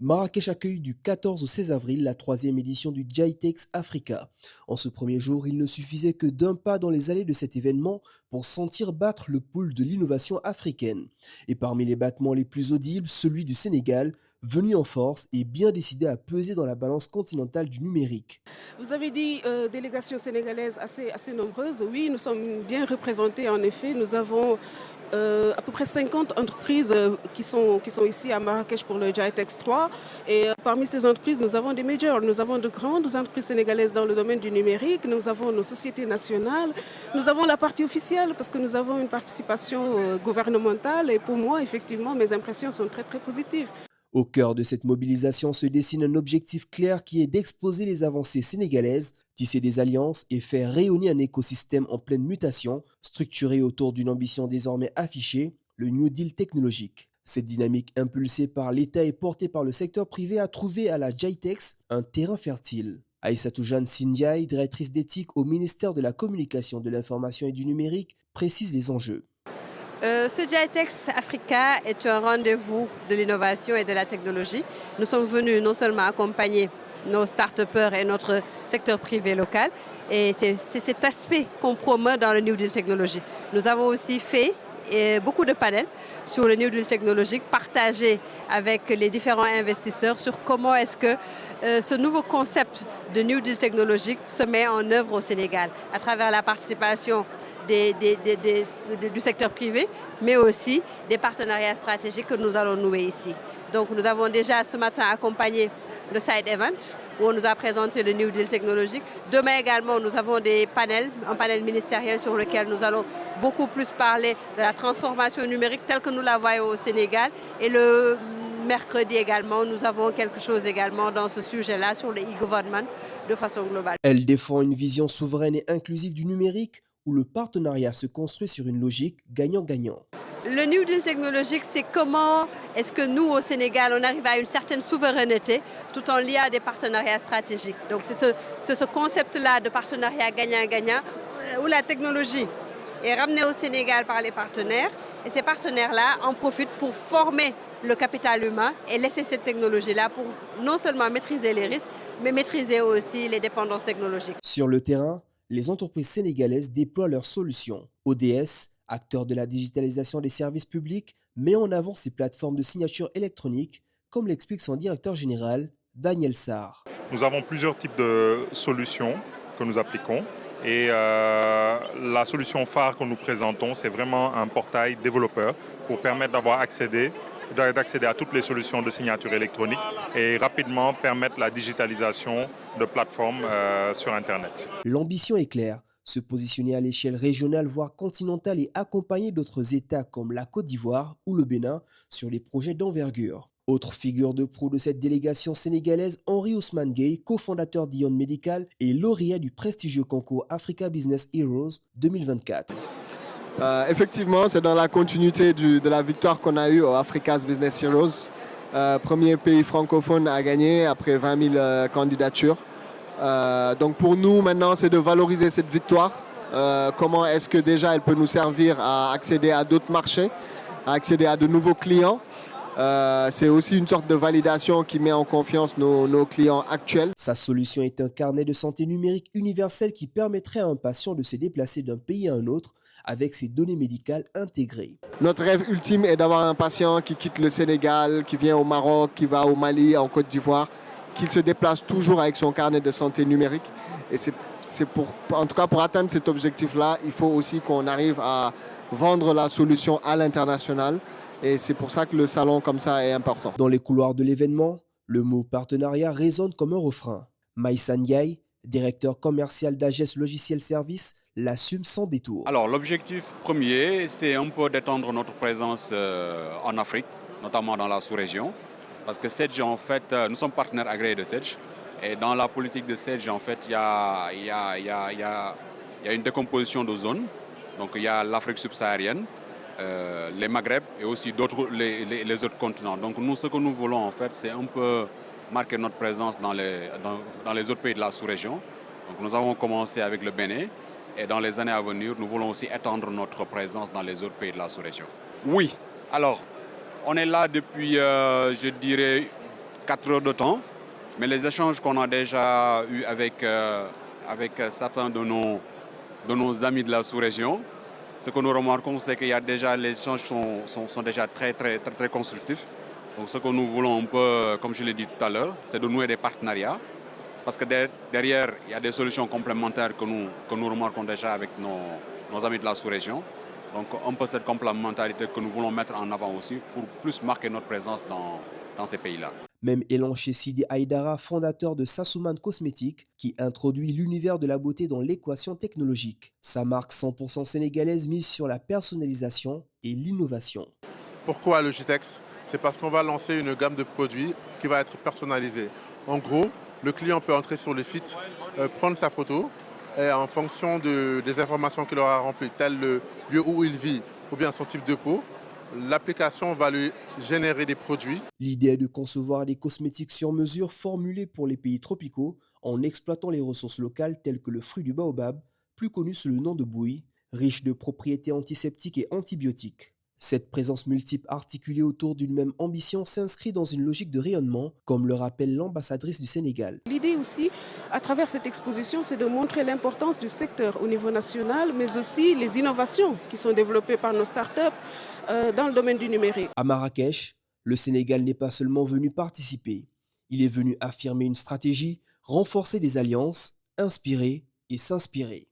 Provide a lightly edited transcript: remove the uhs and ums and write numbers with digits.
Marrakech accueille du 14 au 16 avril la troisième édition du GITEX Africa. En ce premier jour, il ne suffisait que d'un pas dans les allées de cet événement pour sentir battre le pouls de l'innovation africaine. Et parmi les battements les plus audibles, celui du Sénégal, venu en force et bien décidé à peser dans la balance continentale du numérique. Vous avez dit délégation sénégalaise assez nombreuse. Oui, nous sommes bien représentés en effet. Nous avons à peu près 50 entreprises qui sont ici à Marrakech pour le GITEX 3. Et parmi ces entreprises, nous avons des majors. Nous avons de grandes entreprises sénégalaises dans le domaine du numérique. Nous avons nos sociétés nationales. Nous avons la partie officielle parce que nous avons une participation gouvernementale. Et pour moi, effectivement, mes impressions sont très, très positives. Au cœur de cette mobilisation se dessine un objectif clair qui est d'exposer les avancées sénégalaises, tisser des alliances et faire rayonner un écosystème en pleine mutation, structuré autour d'une ambition désormais affichée, le New Deal technologique. Cette dynamique impulsée par l'État et portée par le secteur privé a trouvé à la GITEX un terrain fertile. Aïssatou Jeanne Sindiaye, directrice d'éthique au ministère de la Communication, de l'Information et du Numérique, précise les enjeux. Ce GITEX Africa est un rendez-vous de l'innovation et de la technologie. Nous sommes venus non seulement accompagner nos start-upers et notre secteur privé local, et c'est cet aspect qu'on promeut dans le New Deal technologique. Nous avons aussi fait beaucoup de panels sur le New Deal technologique, partagés avec les différents investisseurs sur comment est-ce que ce nouveau concept de New Deal technologique se met en œuvre au Sénégal à travers la participation du secteur privé, mais aussi des partenariats stratégiques que nous allons nouer ici. Donc nous avons déjà ce matin accompagné le Side Event, où on nous a présenté le New Deal technologique. Demain également, nous avons des panels, un panel ministériel sur lequel nous allons beaucoup plus parler de la transformation numérique telle que nous la voyons au Sénégal. Et le mercredi également, nous avons quelque chose également dans ce sujet-là sur le e-government de façon globale. Elle défend une vision souveraine et inclusive du numérique, où le partenariat se construit sur une logique gagnant-gagnant. Le New Deal technologique, c'est comment est-ce que nous, au Sénégal, on arrive à une certaine souveraineté tout en liant des partenariats stratégiques. Donc c'est ce concept-là de partenariat gagnant-gagnant où la technologie est ramenée au Sénégal par les partenaires et ces partenaires-là en profitent pour former le capital humain et laisser cette technologie-là pour non seulement maîtriser les risques, mais maîtriser aussi les dépendances technologiques. Sur le terrain, les entreprises sénégalaises déploient leurs solutions. ODS, acteur de la digitalisation des services publics, met en avant ses plateformes de signature électronique, comme l'explique son directeur général, Daniel Sarr. Nous avons plusieurs types de solutions que nous appliquons. Et la solution phare que nous présentons, c'est vraiment un portail développeur pour permettre d'accéder à toutes les solutions de signature électronique et rapidement permettre la digitalisation de plateformes sur Internet. L'ambition est claire, se positionner à l'échelle régionale voire continentale et accompagner d'autres États comme la Côte d'Ivoire ou le Bénin sur les projets d'envergure. Autre figure de proue de cette délégation sénégalaise, Henri Ousmane Gueye, cofondateur d'Ion Medical et lauréat du prestigieux concours Africa Business Heroes 2024. Effectivement, c'est dans la continuité de la victoire qu'on a eue au Africa's Business Heroes. Premier pays francophone à gagner après 20 000 candidatures. Donc pour nous maintenant, c'est de valoriser cette victoire. Comment est-ce que déjà elle peut nous servir à accéder à d'autres marchés, à accéder à de nouveaux clients. C'est aussi une sorte de validation qui met en confiance nos clients actuels. Sa solution est un carnet de santé numérique universel qui permettrait à un patient de se déplacer d'un pays à un autre avec ses données médicales intégrées. Notre rêve ultime est d'avoir un patient qui quitte le Sénégal, qui vient au Maroc, qui va au Mali, en Côte d'Ivoire, qu'il se déplace toujours avec son carnet de santé numérique. Et en tout cas, pour atteindre cet objectif-là, il faut aussi qu'on arrive à vendre la solution à l'international. Et c'est pour ça que le salon comme ça est important. Dans les couloirs de l'événement, le mot partenariat résonne comme un refrain. Maïssa Ndiaye, directeur commercial d'Ages Logiciel Service, l'assume sans détour. Alors l'objectif premier, c'est un peu d'étendre notre présence en Afrique, notamment dans la sous-région. Parce que Sedge, en fait, nous sommes partenaires agréés de Sedge. Et dans la politique de Sedge, en fait, il y a une décomposition de zones. Donc il y a l'Afrique subsaharienne, les Maghreb et aussi les autres continents. Donc nous, ce que nous voulons, en fait, c'est un peu marquer notre présence dans les autres pays de la sous-région. Donc nous avons commencé avec le Bénin. Et dans les années à venir, nous voulons aussi étendre notre présence dans les autres pays de la sous-région. Oui, alors, on est là depuis, je dirais, 4 heures de temps. Mais les échanges qu'on a déjà eus avec certains de nos amis de la sous-région, ce que nous remarquons, c'est qu'il y a déjà, les échanges sont déjà très constructifs. Donc ce que nous voulons un peu, comme je l'ai dit tout à l'heure, c'est de nouer des partenariats. Parce que derrière, il y a des solutions complémentaires que nous remarquons déjà avec nos amis de la sous-région. Donc un peu cette complémentarité que nous voulons mettre en avant aussi pour plus marquer notre présence dans ces pays-là. Même élan chez Sidi Aïdara, fondateur de Sassuman Cosmétiques, qui introduit l'univers de la beauté dans l'équation technologique. Sa marque 100% sénégalaise mise sur la personnalisation et l'innovation. Pourquoi Logitex? C'est parce qu'on va lancer une gamme de produits qui va être personnalisée. En gros, le client peut entrer sur le site, prendre sa photo et en fonction des informations qu'il aura remplies, tel le lieu où il vit ou bien son type de peau, l'application va lui générer des produits. L'idée est de concevoir des cosmétiques sur mesure formulés pour les pays tropicaux en exploitant les ressources locales telles que le fruit du baobab, plus connu sous le nom de bouillie, riche de propriétés antiseptiques et antibiotiques. Cette présence multiple articulée autour d'une même ambition s'inscrit dans une logique de rayonnement, comme le rappelle l'ambassadrice du Sénégal. L'idée aussi, à travers cette exposition, c'est de montrer l'importance du secteur au niveau national, mais aussi les innovations qui sont développées par nos startups dans le domaine du numérique. À Marrakech, le Sénégal n'est pas seulement venu participer, il est venu affirmer une stratégie, renforcer des alliances, inspirer et s'inspirer.